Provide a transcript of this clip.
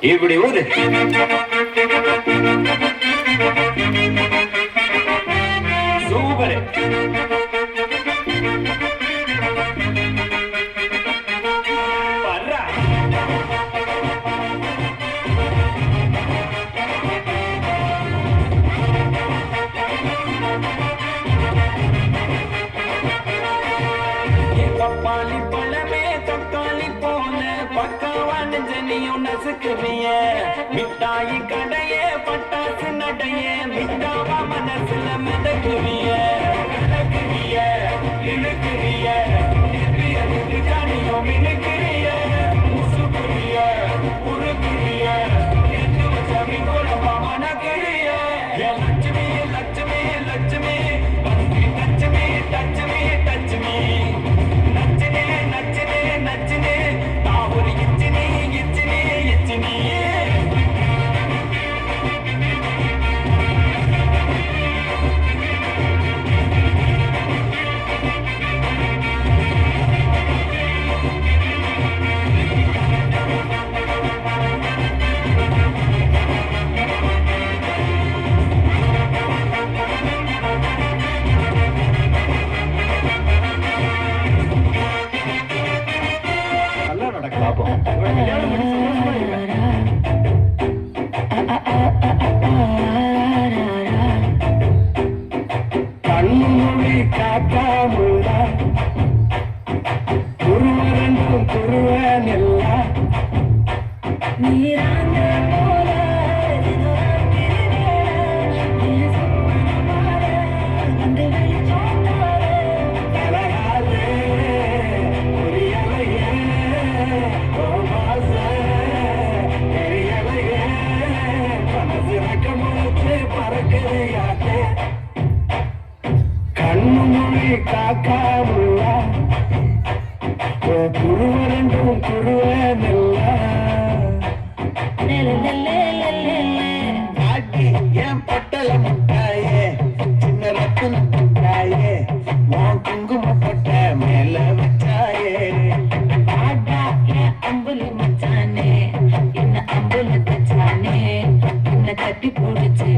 இப்படி ஊரு சூப்பர். பப்பாளி பழமே தக்காளி போல பக்கவான ஜனியும் நசுக்குறிய மிட்டாயி கடைய பட்டாசு நடைய மிட்டாவா மனசுல மிதக்குறிய நடக்குறிய இழுக்குறிய கனியும் மினுக்குறிய முசுக்குறிய உருக்குறிய எட்டு வச்சமி குழம்பா மனக்குறிய லட்சுமி லட்சுமி லட்சுமி வந்து டச்சுமி டச்சுமி டச்சுமி கண்மொழி காக்காமுள்ள குருவரண்டும் குருவனெல்லா நீராங்க போல தலையாலே புரியலையே தெரியலையே மனசிறக்க முளைச்சு பறக்குதையாட்டே கண்மொழி காக்காமுள்ளா குருவரண்டும் குருவனெல்லா காட்டி என் பட்டல முட்டாயே சின்ன ரத்தன முட்டாயே உன் குங்கும பொட்ட மேல வச்சாயே பாடா என் அம்புலி மச்சானே என்ன அம்புல தச்சானே என்ன கட்டி பிடிச்சு